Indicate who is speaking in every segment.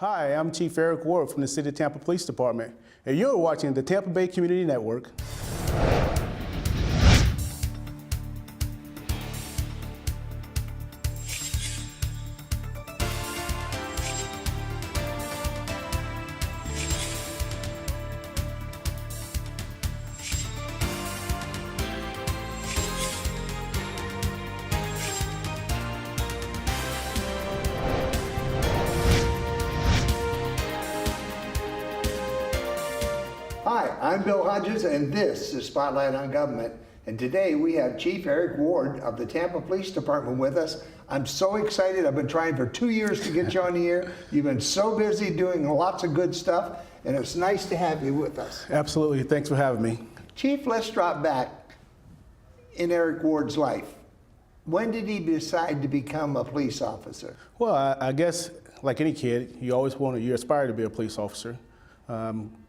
Speaker 1: Hi, I'm Chief Eric Ward from the City of Tampa Police Department, and you're watching the Tampa Bay Community Network.
Speaker 2: Hi, I'm Bill Hodges, and this is Spotlight on Government. And today we have Chief Eric Ward of the Tampa Police Department with us. I'm so excited. I've been trying for 2 years to get you on the air. You've been so busy doing lots of good stuff, and it's nice to have you with us.
Speaker 1: Absolutely. Thanks for having me.
Speaker 2: Chief, let's drop back in Eric Ward's life. When did he decide to become a police officer?
Speaker 1: Well, I guess like any kid, you aspire to be a police officer.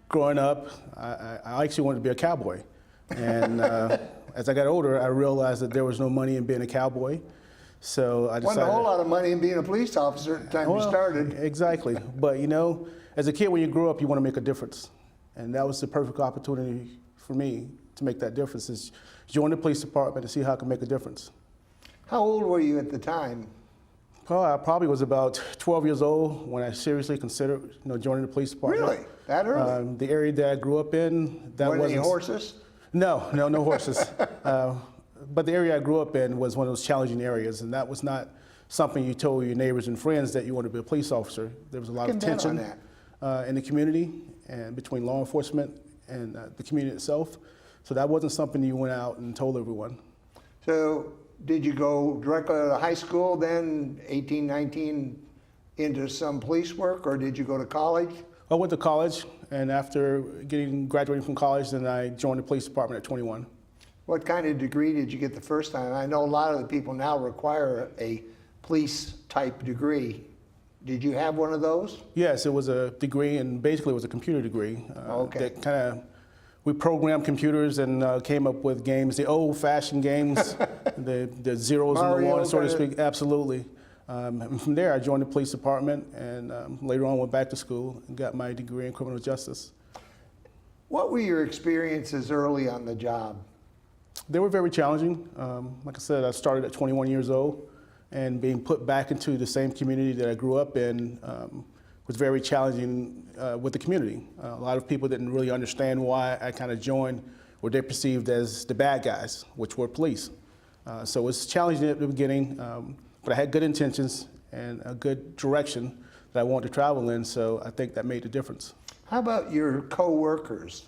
Speaker 1: Growing up, I actually wanted to be a cowboy. And as I got older, I realized that there was no money in being a cowboy. So I decided—
Speaker 2: Wasn't a whole lot of money in being a police officer at the time you started.
Speaker 1: Exactly. But you know, as a kid, when you grow up, you want to make a difference. And that was the perfect opportunity for me to make that difference, is join the police department to see how I can make a difference.
Speaker 2: How old were you at the time?
Speaker 1: Well, I probably was about 12 years old when I seriously considered, joining the police department.
Speaker 2: Really? That early?
Speaker 1: The area that I grew up in, that wasn't—
Speaker 2: Were there any horses?
Speaker 1: No horses. But the area I grew up in was one of those challenging areas, and that was not something you told your neighbors and friends that you wanted to be a police officer. There was a lot of tension in the community and between law enforcement and the community itself. So that wasn't something you went out and told everyone.
Speaker 2: So did you go directly to high school then, 18, 19, into some police work, or did you go to college?
Speaker 1: I went to college, and after graduating from college, then I joined the police department at 21.
Speaker 2: What kind of degree did you get the first time? I know a lot of the people now require a police-type degree. Did you have one of those?
Speaker 1: Yes, it was a degree, and basically it was a computer degree.
Speaker 2: Okay.
Speaker 1: We programmed computers and came up with games, the old-fashioned games, the zeros
Speaker 2: Mario
Speaker 1: and the ones, so to speak. Absolutely. And from there, I joined the police department, and later on went back to school and got my degree in criminal justice.
Speaker 2: What were your experiences early on the job?
Speaker 1: They were very challenging. Like I said, I started at 21 years old, and being put back into the same community that I grew up in was very challenging with the community. A lot of people didn't really understand why I kind of joined what they perceived as the bad guys, which were police. So it was challenging at the beginning, but I had good intentions and a good direction that I wanted to travel in, so I think that made a difference.
Speaker 2: How about your co-workers?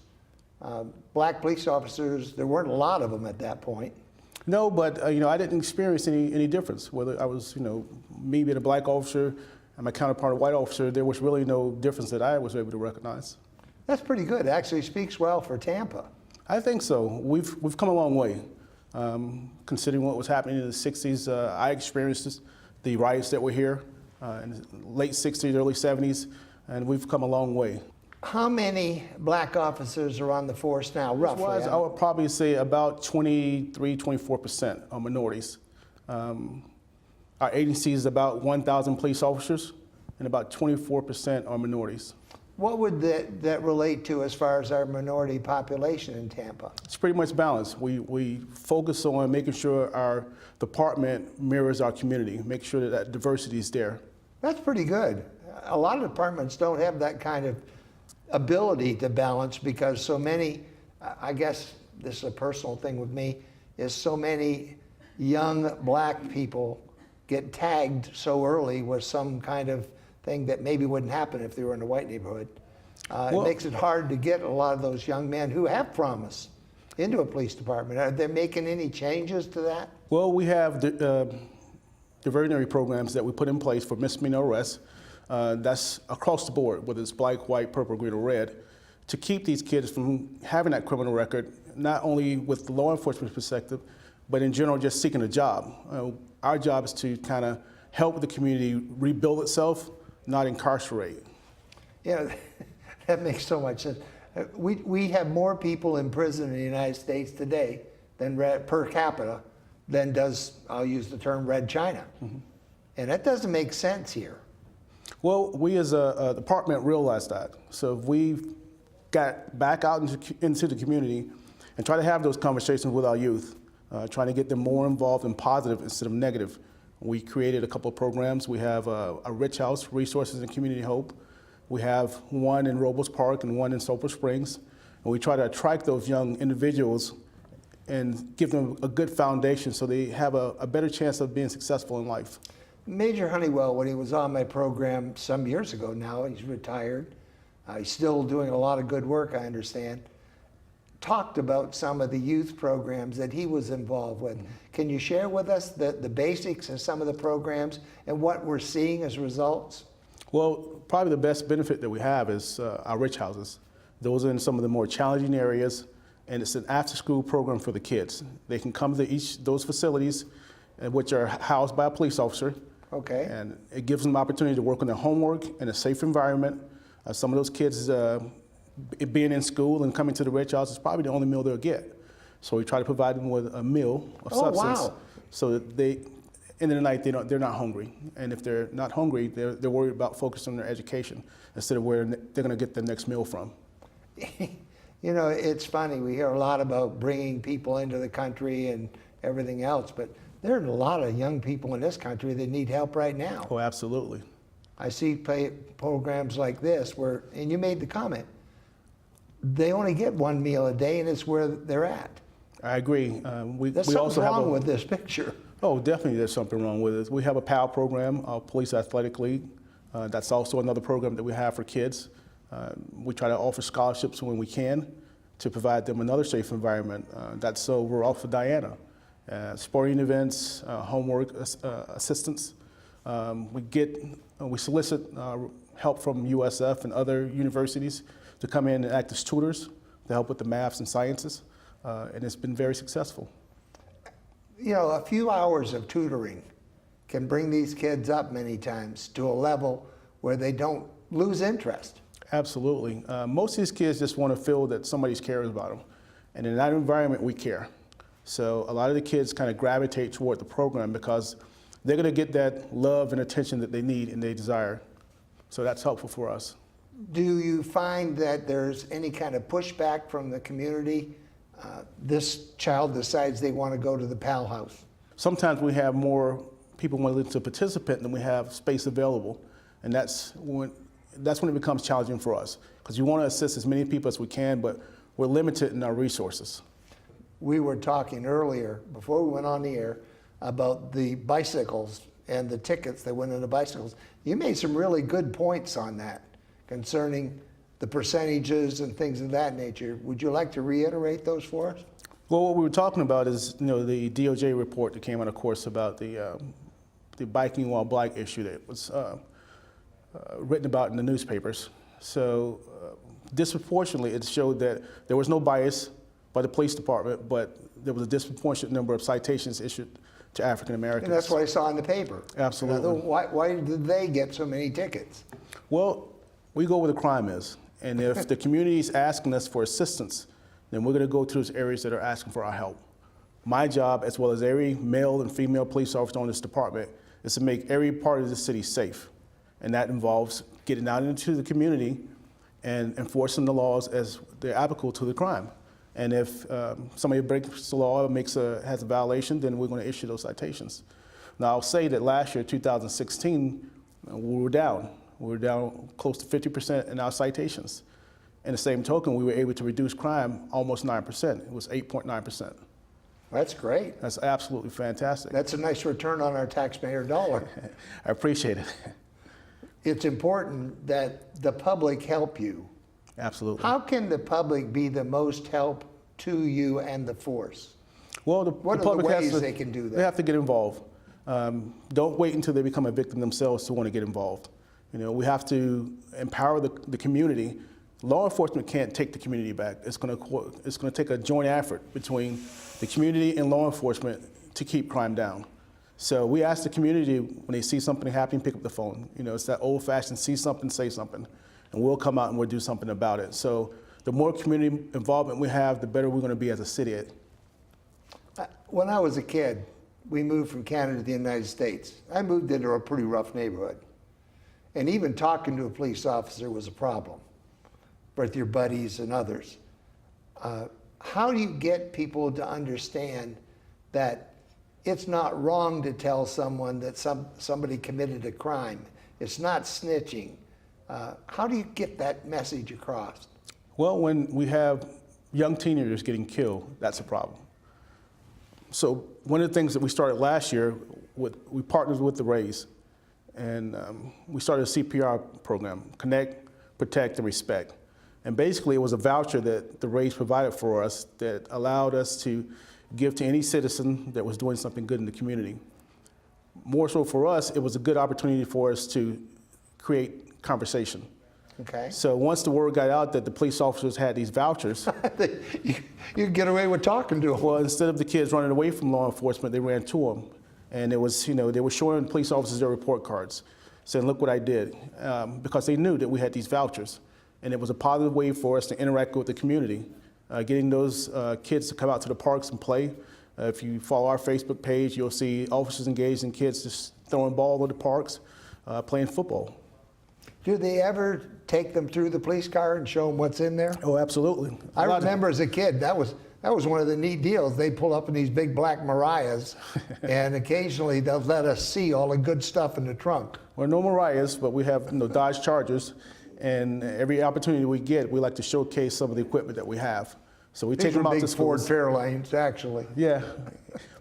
Speaker 2: Black police officers, there weren't a lot of them at that point.
Speaker 1: No, but I didn't experience any difference. Whether I was, me being a black officer and my counterpart, a white officer, there was really no difference that I was able to recognize.
Speaker 2: That's pretty good. It actually speaks well for Tampa.
Speaker 1: I think so. We've come a long way. Considering what was happening in the 60s, I experienced the riots that were here in the late 60s, early 70s, and we've come a long way.
Speaker 2: How many black officers are on the force now, roughly?
Speaker 1: I would probably say about 23, 24% are minorities. Our agency is about 1,000 police officers, and about 24% are minorities.
Speaker 2: What would that relate to as far as our minority population in Tampa?
Speaker 1: It's pretty much balanced. We focus on making sure our department mirrors our community, make sure that diversity is there.
Speaker 2: That's pretty good. A lot of departments don't have that kind of ability to balance because so many, I guess this is a personal thing with me, is so many young black people get tagged so early with some kind of thing that maybe wouldn't happen if they were in a white neighborhood. It makes it hard to get a lot of those young men who have promise into a police department. Are they making any changes to that?
Speaker 1: Well, we have diversionary programs that we put in place for misdemeanor arrests. That's across the board, whether it's black, white, purple, green, or red, to keep these kids from having that criminal record, not only with the law enforcement perspective, but in general just seeking a job. Our job is to kind of help the community rebuild itself, not incarcerate.
Speaker 2: Yeah, that makes so much sense. We have more people in prison in the United States today than per capita than does, I'll use the term, Red China. Mm-hmm. And that doesn't make sense here.
Speaker 1: Well, we as a department realized that. So we got back out into the community and try to have those conversations with our youth, trying to get them more involved in positive instead of negative. We created a couple of programs. We have a Rich House, Resources and Community Hope. We have one in Robles Park and one in Sulphur Springs. And we try to attract those young individuals and give them a good foundation so they have a better chance of being successful in life.
Speaker 2: Major Honeywell, when he was on my program some years ago now, he's retired. He's still doing a lot of good work, I understand. Talked about some of the youth programs that he was involved with. Can you share with us the basics of some of the programs and what we're seeing as results?
Speaker 1: Well, probably the best benefit that we have is our Rich Houses. Those are in some of the more challenging areas, and it's an after-school program for the kids. They can come to those facilities, which are housed by a police officer.
Speaker 2: Okay.
Speaker 1: And it gives them the opportunity to work on their homework in a safe environment. Some of those kids being in school and coming to the Rich House is probably the only meal they'll get. So we try to provide them with a meal of substance,
Speaker 2: wow.
Speaker 1: so that end of the night, they're not hungry. And if they're not hungry, they're worried about focusing on their education instead of where they're going to get their next meal from.
Speaker 2: You know, it's funny. We hear a lot about bringing people into the country and everything else, but there are a lot of young people in this country that need help right now.
Speaker 1: Oh, absolutely.
Speaker 2: I see programs like this where, and you made the comment, they only get one meal a day and it's where they're at.
Speaker 1: I agree.
Speaker 2: There's
Speaker 1: we
Speaker 2: something
Speaker 1: also
Speaker 2: wrong
Speaker 1: have
Speaker 2: with this picture.
Speaker 1: Oh, definitely there's something wrong with it. We have a PAL program, our Police Athletic League. That's also another program that we have for kids. We try to offer scholarships when we can to provide them another safe environment. That's so we're off for Diana. Sporting events, homework assistance. We solicit help from USF and other universities to come in and act as tutors to help with the maths and sciences, and it's been very successful.
Speaker 2: You know, a few hours of tutoring can bring these kids up many times to a level where they don't lose interest.
Speaker 1: Absolutely. Most of these kids just want to feel that somebody cares about them. And in that environment, we care. So a lot of the kids kind of gravitate toward the program because they're going to get that love and attention that they need and they desire. So that's helpful for us.
Speaker 2: Do you find that there's any kind of pushback from the community? This child decides they want to go to the PAL house.
Speaker 1: Sometimes we have more people willing to participate than we have space available. And that's when it becomes challenging for us, because we want to assist as many people as we can, but we're limited in our resources.
Speaker 2: We were talking earlier, before we went on the air, about the bicycles and the tickets that went into bicycles. You made some really good points on that concerning the percentages and things of that nature. Would you like to reiterate those for us?
Speaker 1: Well, what we were talking about is, the DOJ report that came out, of course, about the biking while black issue that was written about in the newspapers. So disproportionately, it showed that there was no bias by the police department, but there was a disproportionate number of citations issued to African Americans.
Speaker 2: And that's what I saw in the paper.
Speaker 1: Absolutely.
Speaker 2: Why did they get so many tickets?
Speaker 1: Well, we go where the crime is. And if the community is asking us for assistance, then we're going to go to those areas that are asking for our help. My job, as well as every male and female police officer on this department, is to make every part of the city safe. And that involves getting out into the community and enforcing the laws as they're applicable to the crime. And if somebody breaks the law or has a violation, then we're going to issue those citations. Now, I'll say that last year, 2016, we were down. We were down close to 50% in our citations. In the same token, we were able to reduce crime almost 9%. It was 8.9%.
Speaker 2: That's great.
Speaker 1: That's absolutely fantastic.
Speaker 2: That's a nice return on our taxpayer dollar.
Speaker 1: I appreciate it.
Speaker 2: It's important that the public help you.
Speaker 1: Absolutely.
Speaker 2: How can the public be the most help to you and the force?
Speaker 1: Well,
Speaker 2: What are the ways they can do that?
Speaker 1: They have to get involved. Don't wait until they become a victim themselves to want to get involved. We have to empower the community. Law enforcement can't take the community back. It's going to take a joint effort between the community and law enforcement to keep crime down. So we ask the community, when they see something happening, pick up the phone. It's that old-fashioned see something, say something, and we'll come out and we'll do something about it. So the more community involvement we have, the better we're going to be as a city.
Speaker 2: When I was a kid, we moved from Canada to the United States. I moved into a pretty rough neighborhood. and even talking to a police officer was a problem with your buddies and others. How do you get people to understand that it's not wrong to tell someone that somebody committed a crime? It's not snitching. How do you get that message across?
Speaker 1: Well, when we have young teenagers getting killed, that's a problem. So one of the things that we started last year, we partnered with the Rays, and we started a CPR program, Connect, Protect, and Respect. And basically it was a voucher that the Rays provided for us that allowed us to give to any citizen that was doing something good in the community. More so for us, it was a good opportunity for us to create conversation.
Speaker 2: Okay.
Speaker 1: So once the word got out that the police officers had these vouchers,
Speaker 2: you get away with talking to them.
Speaker 1: well, instead of the kids running away from law enforcement, they ran to them. And it was, they were showing police officers their report cards, saying, look what I did, because they knew that we had these vouchers. And it was a positive way for us to interact with the community, getting those kids to come out to the parks and play. If you follow our Facebook page, you'll see officers engaged in kids just throwing ball in the parks, playing football.
Speaker 2: Do they ever take them through the police car and show them what's in there?
Speaker 1: Oh, absolutely.
Speaker 2: I remember as a kid, that was one of the neat deals. They pull up in these big black Mariahs, and occasionally they'll let us see all the good stuff in the trunk.
Speaker 1: Well, no Mariahs, but we have Dodge Chargers, and every opportunity we get, we like to showcase some of the equipment that we have. So we take them out to schools.
Speaker 2: These are big Ford Fairlanes, actually.
Speaker 1: Yeah,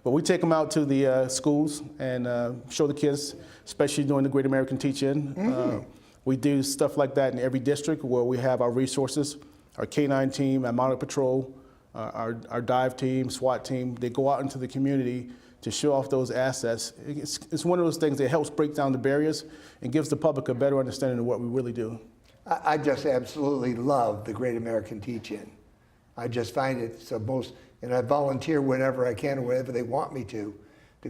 Speaker 1: but we take them out to the schools and show the kids, especially during the Great American Teach-In. We do stuff like that in every district where we have our resources, our K-9 team, our Mounted Patrol, our dive team, SWAT team. They go out into the community to show off those assets. It's one of those things that helps break down the barriers and gives the public a better understanding of what we really do.
Speaker 2: I just absolutely love the Great American Teach-In. I just find it so and I volunteer whenever I can or whenever they want me to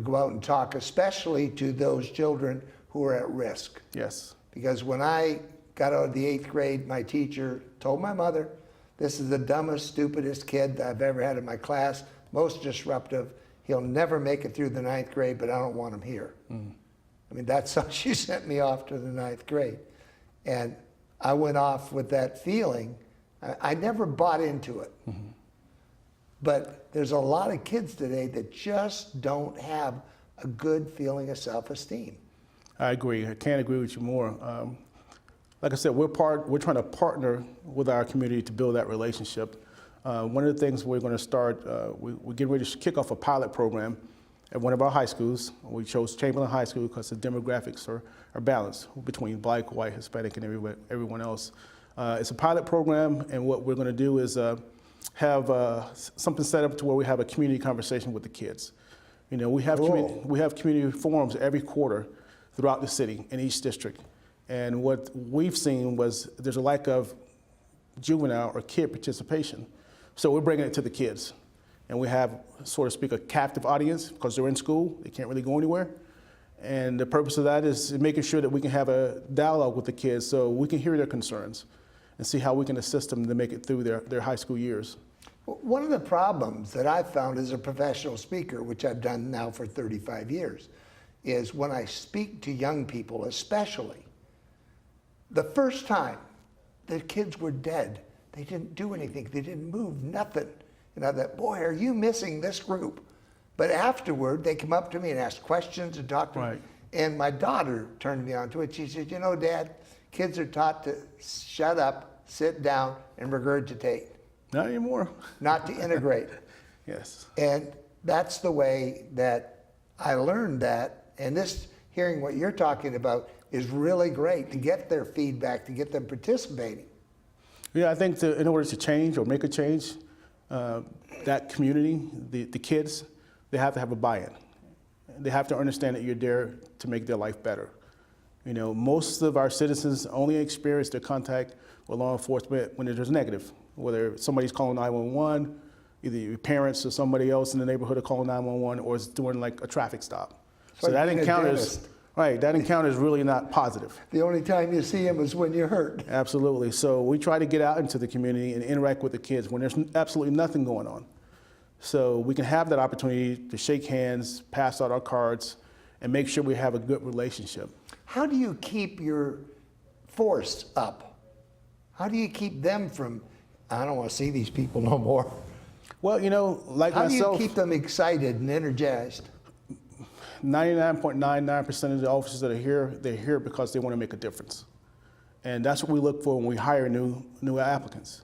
Speaker 2: go out and talk, especially to those children who are at risk.
Speaker 1: Yes.
Speaker 2: Because when I got out of the 8th grade, my teacher told my mother, this is the dumbest, stupidest kid that I've ever had in my class, most disruptive. He'll never make it through the 9th grade, but I don't want him here. I mean, that's how she sent me off to the 9th grade. And I went off with that feeling. I never bought into it. But there's a lot of kids today that just don't have a good feeling of self-esteem.
Speaker 1: I agree. I can't agree with you more. Like I said, we're trying to partner with our community to build that relationship. One of the things we're going to start, we're getting ready to kick off a pilot program at one of our high schools. We chose Chamberlain High School because the demographics are balanced between Black, white, Hispanic, and everyone else. It's a pilot program, and what we're going to do is have something set up to where we have a community conversation with the kids. We have community forums every quarter throughout the city in each district. And what we've seen was there's a lack of juvenile or kid participation. So we're bringing it to the kids. And we have, so to speak, a captive audience because they're in school, they can't really go anywhere. And the purpose of that is making sure that we can have a dialogue with the kids so we can hear their concerns and see how we can assist them to make it through their high school years.
Speaker 2: One of the problems that I've found as a professional speaker, which I've done now for 35 years, is when I speak to young people especially, the first time the kids were dead, they didn't do anything, they didn't move, nothing. And I thought, boy, are you missing this group? But afterward, they come up to me and ask questions and talk to me. And my daughter turned me on to it. She said, Dad, kids are taught to shut up, sit down, and regurgitate.
Speaker 1: Not anymore.
Speaker 2: Not to integrate.
Speaker 1: Yes.
Speaker 2: And that's the way that I learned that. And this, hearing what you're talking about, is really great to get their feedback, to get them participating.
Speaker 1: Yeah, I think in order to change or make a change, that community, the kids, they have to have a buy-in. They have to understand that you're there to make their life better. Most of our citizens only experience their contact with law enforcement when there's negative, whether somebody's calling 911, either your parents or somebody else in the neighborhood are calling 911, or it's doing like a traffic stop. So that encounter is really not positive.
Speaker 2: The only time you see them is when you're hurt.
Speaker 1: Absolutely. So we try to get out into the community and interact with the kids when there's absolutely nothing going on. So we can have that opportunity to shake hands, pass out our cards, and make sure we have a good relationship.
Speaker 2: How do you keep your force up? How do you keep them from, I don't want to see these people no more?
Speaker 1: Well, you know, like
Speaker 2: How
Speaker 1: myself,
Speaker 2: do you keep them excited and energized?
Speaker 1: 99.99% of the officers that are here, they're here because they want to make a difference. And that's what we look for when we hire new applicants.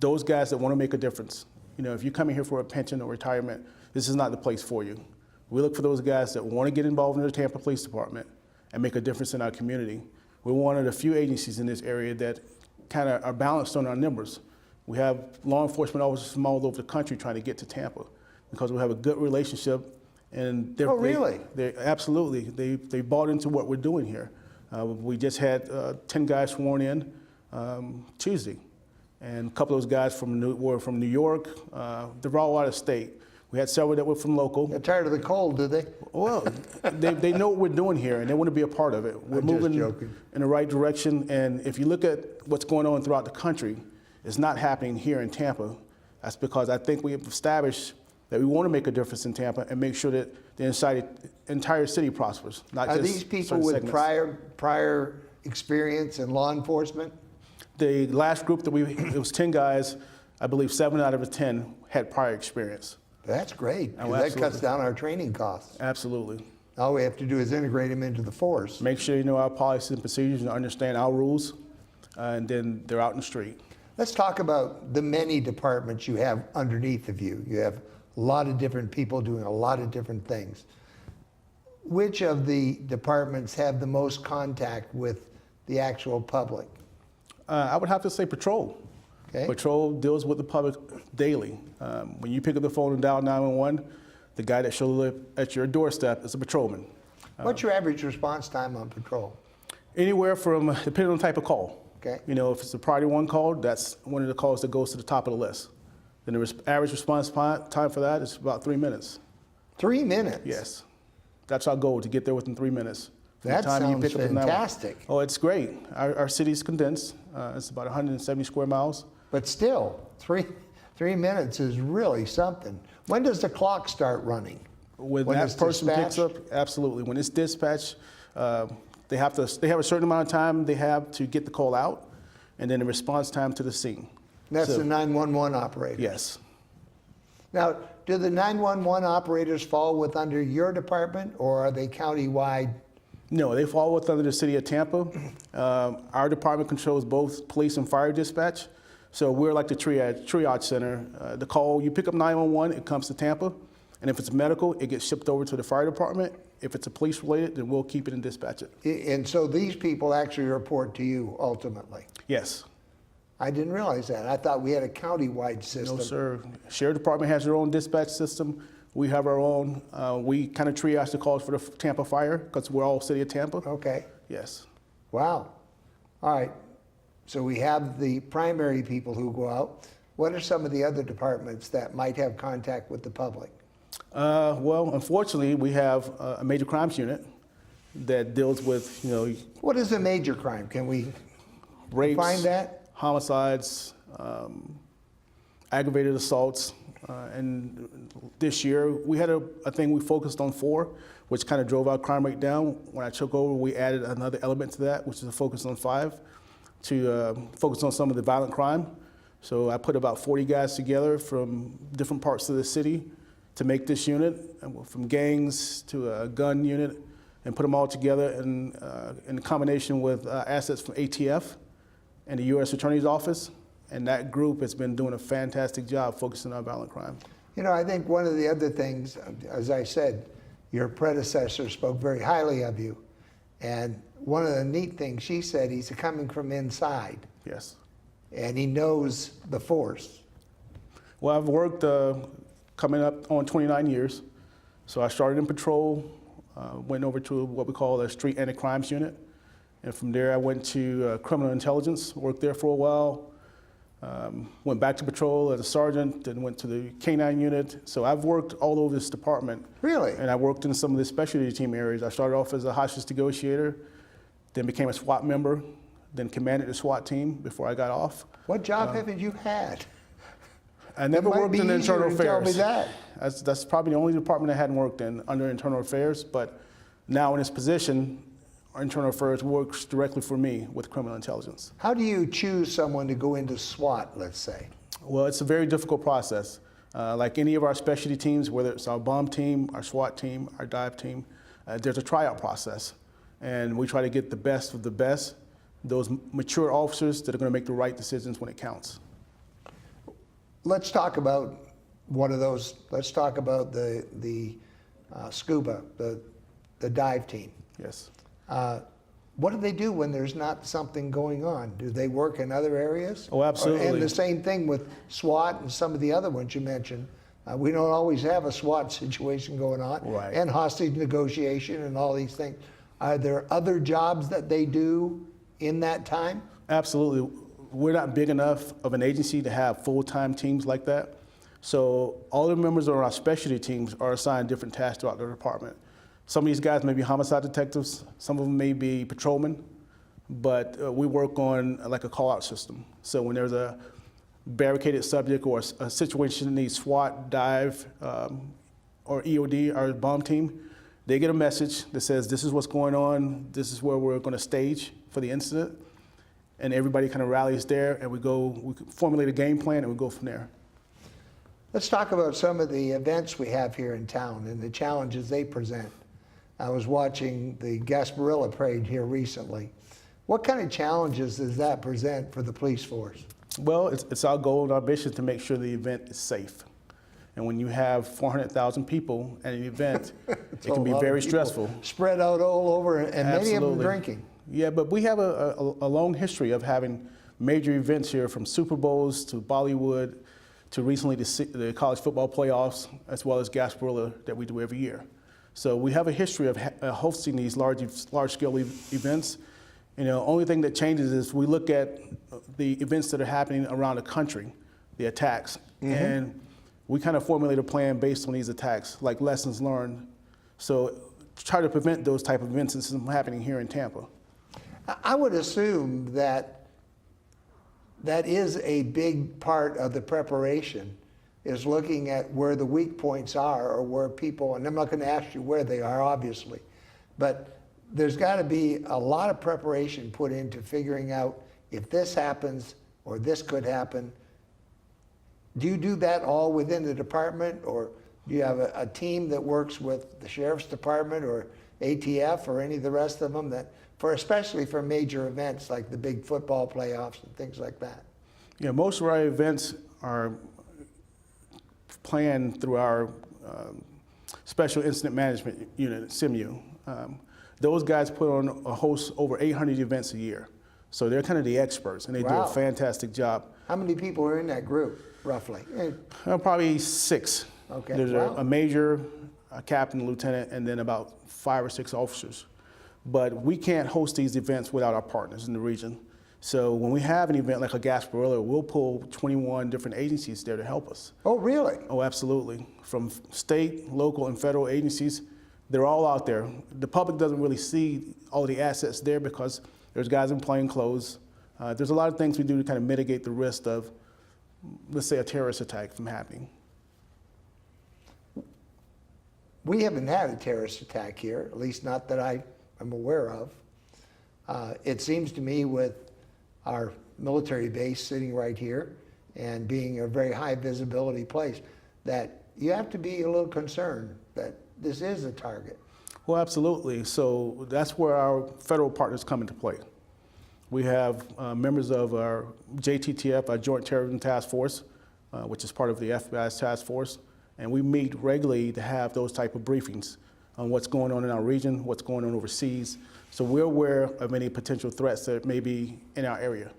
Speaker 1: Those guys that want to make a difference. You know, if you're coming here for a pension or retirement, this is not the place for you. We look for those guys that want to get involved in the Tampa Police Department and make a difference in our community. We're one of the few agencies in this area that kind of are balanced on our numbers. We have law enforcement officers from all over the country trying to get to Tampa because we have a good relationship. And
Speaker 2: Oh, really?
Speaker 1: They absolutely. They bought into what we're doing here. We just had 10 guys sworn in Tuesday, and a couple of those guys were from New York. They're all out of state. We had several that were from local.
Speaker 2: They're tired of the cold, do they?
Speaker 1: Well, they know what we're doing here, and they want to be a part of it. We're
Speaker 2: I'm just
Speaker 1: moving
Speaker 2: joking.
Speaker 1: in the right direction, and if you look at what's going on throughout the country, it's not happening here in Tampa. That's because I think we have established that we want to make a difference in Tampa and make sure that the entire city prospers, not
Speaker 2: Are
Speaker 1: just
Speaker 2: these people
Speaker 1: certain
Speaker 2: with
Speaker 1: segments.
Speaker 2: prior experience in law enforcement?
Speaker 1: The last group that it was 10 guys, I believe 7 out of the 10 had prior experience.
Speaker 2: That's great, because
Speaker 1: Oh,
Speaker 2: that
Speaker 1: absolutely.
Speaker 2: cuts down our training costs.
Speaker 1: Absolutely.
Speaker 2: All we have to do is integrate them into the force.
Speaker 1: Make sure you know our policies and procedures and understand our rules, and then they're out in the street.
Speaker 2: Let's talk about the many departments you have underneath of you. You have a lot of different people doing a lot of different things. Which of the departments have the most contact with the actual public?
Speaker 1: I would have to say patrol.
Speaker 2: Okay.
Speaker 1: Patrol deals with the public daily. When you pick up the phone and dial 911, the guy that shows up at your doorstep is a patrolman.
Speaker 2: What's your average response time on patrol?
Speaker 1: Anywhere from, depending on the type of call.
Speaker 2: Okay.
Speaker 1: You know, if it's a priority 1 call, that's one of the calls that goes to the top of the list. Then the average response time for that is about 3 minutes.
Speaker 2: 3 minutes?
Speaker 1: Yes. That's our goal, to get there within 3 minutes. From the
Speaker 2: That
Speaker 1: time you
Speaker 2: sounds
Speaker 1: pick up the 911.
Speaker 2: fantastic.
Speaker 1: Oh, it's great. Our city's condensed. It's about 170 square miles.
Speaker 2: But still, three minutes is really something. When does the clock start running?
Speaker 1: When
Speaker 2: When
Speaker 1: that
Speaker 2: it's
Speaker 1: person picks
Speaker 2: dispatched?
Speaker 1: up, absolutely. When it's dispatched, they have a certain amount of time they have to get the call out, and then the response time to the scene.
Speaker 2: That's
Speaker 1: So,
Speaker 2: the 911 operator.
Speaker 1: Yes.
Speaker 2: Now, do the 911 operators fall under your department, or are they county-wide?
Speaker 1: No, they fall under the city of Tampa. Our department controls both police and fire dispatch. So we're like the triage center. The call, you pick up 911, it comes to Tampa. And if it's medical, it gets shipped over to the fire department. If it's a police related, then we'll keep it and dispatch it.
Speaker 2: And so these people actually report to you ultimately.
Speaker 1: Yes.
Speaker 2: I didn't realize that. I thought we had a county-wide system.
Speaker 1: No, sir. Sheriff department has their own dispatch system. We have our own. We kind of triage the calls for the Tampa fire because we're all city of Tampa.
Speaker 2: Okay.
Speaker 1: Yes.
Speaker 2: Wow. All right. So we have the primary people who go out. What are some of the other departments that might have contact with the public?
Speaker 1: Well, unfortunately, we have a major crimes unit that deals with,
Speaker 2: What is a major crime? Can we
Speaker 1: rapes,
Speaker 2: define that?
Speaker 1: homicides, aggravated assaults. And this year, we had a thing we focused on 4, which kind of drove our crime rate down. When I took over, we added another element to that, which is a focus on 5, to focus on some of the violent crime. So I put about 40 guys together from different parts of the city to make this unit, from gangs to a gun unit, and put them all together in combination with assets from ATF and the U.S. Attorney's Office. And that group has been doing a fantastic job focusing on violent crime.
Speaker 2: You know, I think one of the other things, as I said, your predecessor spoke very highly of you. And one of the neat things she said, he's coming from inside.
Speaker 1: Yes.
Speaker 2: And he knows the force.
Speaker 1: Well, I've worked coming up on 29 years. So I started in patrol, went over to what we call a street anti-crimes unit. And from there I went to criminal intelligence, worked there for a while. Went back to patrol as a sergeant, then went to the K-9 unit. So I've worked all over this department.
Speaker 2: Really?
Speaker 1: And I worked in some of the specialty team areas. I started off as a hostage negotiator, then became a SWAT member, then commanded the SWAT team before I got off.
Speaker 2: What job haven't you had?
Speaker 1: I never
Speaker 2: It might
Speaker 1: worked
Speaker 2: be
Speaker 1: in internal
Speaker 2: easier to tell
Speaker 1: affairs.
Speaker 2: me that.
Speaker 1: That's probably the only department I hadn't worked in under internal affairs, but now in this position, our internal affairs works directly for me with criminal intelligence.
Speaker 2: How do you choose someone to go into SWAT, let's say?
Speaker 1: Well, it's a very difficult process. Like any of our specialty teams, whether it's our bomb team, our SWAT team, our dive team, there's a tryout process. And we try to get the best of the best, those mature officers that are going to make the right decisions when it counts.
Speaker 2: Let's talk about one of those. Let's talk about the scuba, the dive team.
Speaker 1: Yes.
Speaker 2: What do they do when there's not something going on? Do they work in other areas?
Speaker 1: Oh, absolutely.
Speaker 2: And the same thing with SWAT and some of the other ones you mentioned. We don't always have a SWAT situation going on,
Speaker 1: Right.
Speaker 2: and hostage negotiation and all these things. Are there other jobs that they do in that time?
Speaker 1: Absolutely. We're not big enough of an agency to have full-time teams like that. So all the members of our specialty teams are assigned different tasks throughout the department. Some of these guys may be homicide detectives, some of them may be patrolmen, but we work on like a call-out system. So when there's a barricaded subject or a situation that needs SWAT, dive, or EOD, our bomb team, they get a message that says, this is what's going on, this is where we're going to stage for the incident, and everybody kind of rallies there, and we formulate a game plan, and we go from there.
Speaker 2: Let's talk about some of the events we have here in town and the challenges they present. I was watching the Gasparilla Parade here recently. What kind of challenges does that present for the police force?
Speaker 1: Well, it's our goal and our mission to make sure the event is safe. And when you have 400,000 people at an event, it can be very stressful.
Speaker 2: Spread out all over, and many of them
Speaker 1: Absolutely.
Speaker 2: drinking.
Speaker 1: Yeah, but we have a long history of having major events here, from Super Bowls to Bollywood to recently the college football playoffs, as well as Gasparilla that we do every year. So we have a history of hosting these large-scale events. You know, only thing that changes is we look at the events that are happening around the country, the attacks, and we kind of formulate a plan based on these attacks, like lessons learned. So try to prevent those type of events from happening here in Tampa.
Speaker 2: I would assume that that is a big part of the preparation, is looking at where the weak points are, or where people, and I'm not going to ask you where they are, obviously, but there's got to be a lot of preparation put into figuring out if this happens or this could happen. Do you do that all within the department, or do you have a team that works with the sheriff's department or ATF or any of the rest of them, that especially for major events like the big football playoffs and things like that?
Speaker 1: Yeah, most of our events are planned through our Special Incident Management Unit, SIMU. Those guys put on a host over 800 events a year. So they're kind of the experts, and they do
Speaker 2: Wow.
Speaker 1: a fantastic job.
Speaker 2: How many people are in that group, roughly?
Speaker 1: Probably 6.
Speaker 2: Okay,
Speaker 1: There's
Speaker 2: wow.
Speaker 1: a major, a captain, a lieutenant, and then about 5 or 6 officers. But we can't host these events without our partners in the region. So when we have an event like a Gasparilla, we'll pull 21 different agencies there to help us.
Speaker 2: Oh, really?
Speaker 1: Oh, absolutely. From state, local, and federal agencies, they're all out there. The public doesn't really see all the assets there because there's guys in plain clothes. There's a lot of things we do to kind of mitigate the risk of, let's say, a terrorist attack from happening.
Speaker 2: We haven't had a terrorist attack here, at least not that I'm aware of. It seems to me, with our military base sitting right here and being a very high visibility place, that you have to be a little concerned that this is a target.
Speaker 1: Well, absolutely. So that's where our federal partners come into play. We have members of our JTTF, our Joint Terrorism Task Force, which is part of the FBI's task force, and we meet regularly to have those type of briefings on what's going on in our region, what's going on overseas. So we're aware of any potential threats that may be in our area.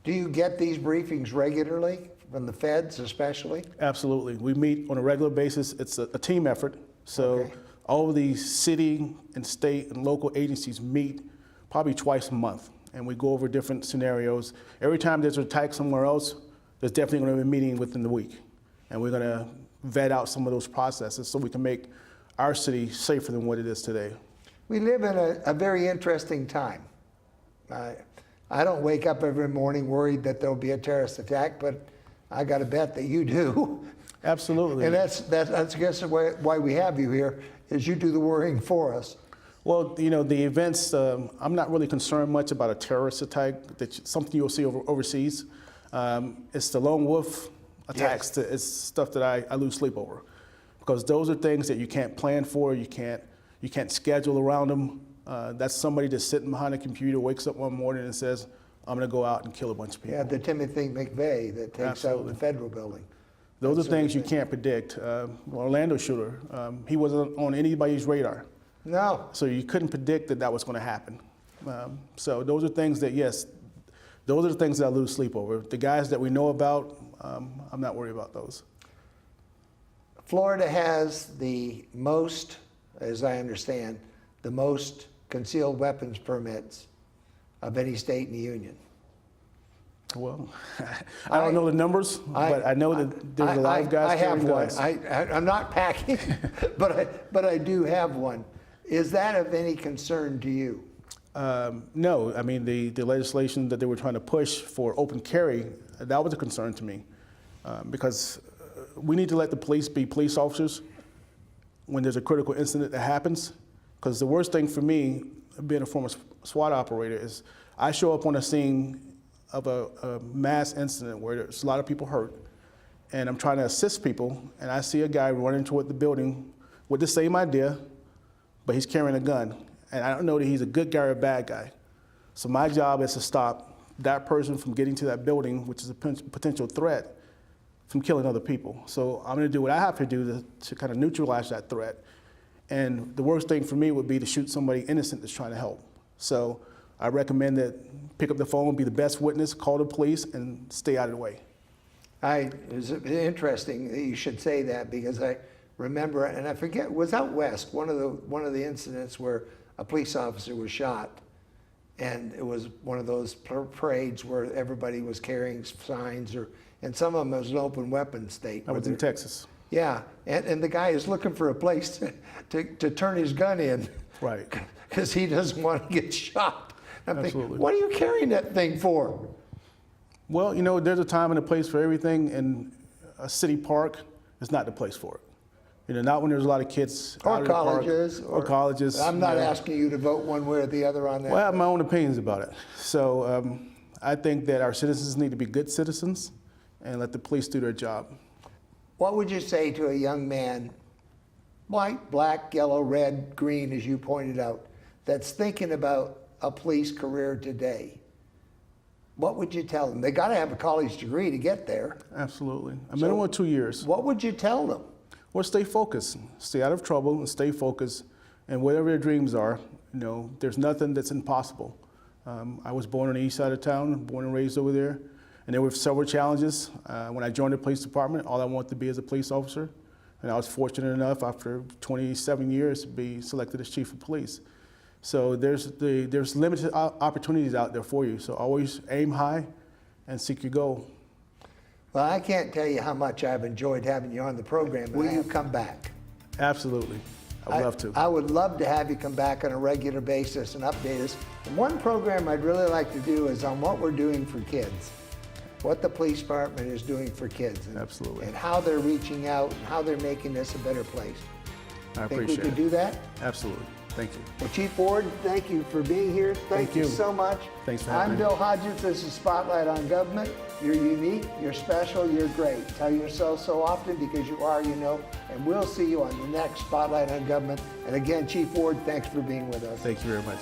Speaker 2: Do you get these briefings regularly, from the feds especially?
Speaker 1: Absolutely. We meet on a regular basis. It's a team effort. So
Speaker 2: Okay.
Speaker 1: all of the city and state and local agencies meet probably twice a month, and we go over different scenarios. Every time there's an attack somewhere else, there's definitely going to be a meeting within the week. And we're going to vet out some of those processes so we can make our city safer than what it is today.
Speaker 2: We live in a very interesting time. I don't wake up every morning worried that there'll be a terrorist attack, but I got to bet that you do.
Speaker 1: Absolutely.
Speaker 2: And that's I guess why we have you here, is you do the worrying for us.
Speaker 1: Well, you know, the events, I'm not really concerned much about a terrorist attack, something you'll see overseas. It's the lone wolf attacks,
Speaker 2: Yes.
Speaker 1: it's stuff that I lose sleep over. Because those are things that you can't plan for, you can't schedule around them. That's somebody that's sitting behind a computer, wakes up one morning and says, I'm gonna go out and kill a bunch of people.
Speaker 2: Yeah, the Timothy McVeigh that takes out the federal building.
Speaker 1: Those are things you can't predict. Orlando shooter, he wasn't on anybody's radar.
Speaker 2: No.
Speaker 1: So you couldn't predict that was going to happen. So those are things that, yes, those are the things that I lose sleep over. The guys that we know about, I'm not worried about those.
Speaker 2: Florida has the most, as I understand, the most concealed weapons permits of any state in the union.
Speaker 1: Well, I don't know the numbers, but I know that there's a lot of guys carrying guns.
Speaker 2: I'm not packing, but I do have one. Is that of any concern to you?
Speaker 1: No, I mean, the legislation that they were trying to push for open carry, that was a concern to me. Because we need to let the police be police officers when there's a critical incident that happens. Because the worst thing for me, being a former SWAT operator, is I show up on a scene of a mass incident where there's a lot of people hurt, and I'm trying to assist people, and I see a guy running toward the building with the same idea, but he's carrying a gun, and I don't know that he's a good guy or a bad guy. So my job is to stop that person from getting to that building, which is a potential threat, from killing other people. So I'm gonna do what I have to do to kind of neutralize that threat. And the worst thing for me would be to shoot somebody innocent that's trying to help. So I recommend that pick up the phone, be the best witness, call the police, and stay out of the way.
Speaker 2: It's interesting that you should say that, because I remember, and I forget, was out west, one of the incidents where a police officer was shot, and it was one of those parades where everybody was carrying signs, and some of them was an open weapon state.
Speaker 1: I was in Texas.
Speaker 2: Yeah, and the guy is looking for a place to turn his gun in.
Speaker 1: Right.
Speaker 2: Because he doesn't want to get shot. I'm
Speaker 1: Absolutely.
Speaker 2: thinking, what are you carrying that thing for?
Speaker 1: Well, you know, there's a time and a place for everything, and a city park is not the place for it. You know, not when there's a lot of kids out
Speaker 2: Or
Speaker 1: in the park,
Speaker 2: colleges.
Speaker 1: or colleges.
Speaker 2: I'm not
Speaker 1: you know.
Speaker 2: asking you to vote one way or the other on that.
Speaker 1: Well, I have my own opinions about it. So I think that our citizens need to be good citizens and let the police do their job.
Speaker 2: What would you say to a young man, white, black, yellow, red, green, as you pointed out, that's thinking about a police career today? What would you tell them? They got to have a college degree to get there.
Speaker 1: Absolutely. A minimum of 2 years.
Speaker 2: What would you tell them?
Speaker 1: Well, stay focused. Stay out of trouble and stay focused. And whatever your dreams are, you know, there's nothing that's impossible. I was born on the east side of town, born and raised over there. And there were several challenges. When I joined the police department, all I wanted to be is a police officer. And I was fortunate enough, after 27 years, to be selected as chief of police. So there's limited opportunities out there for you. So always aim high and seek your goal.
Speaker 2: Well, I can't tell you how much I've enjoyed having you on the program. Will you come back?
Speaker 1: Absolutely. I would love to.
Speaker 2: I would love to have you come back on a regular basis and update us. And one program I'd really like to do is on what we're doing for kids, what the police department is doing for kids.
Speaker 1: Absolutely.
Speaker 2: And how they're reaching out and how they're making this a better place.
Speaker 1: I
Speaker 2: Think
Speaker 1: appreciate
Speaker 2: we could
Speaker 1: it.
Speaker 2: do that?
Speaker 1: Absolutely. Thank you.
Speaker 2: Well, Chief Ward, thank you for being here. Thank you so much.
Speaker 1: Thanks for having
Speaker 2: I'm
Speaker 1: me.
Speaker 2: Bill Hodges. This is Spotlight on Government. You're unique, you're special, you're great. Tell yourself so often, because you are, you know. And we'll see you on the next Spotlight on Government. And again, Chief Ward, thanks for being with us.
Speaker 1: Thank you very much.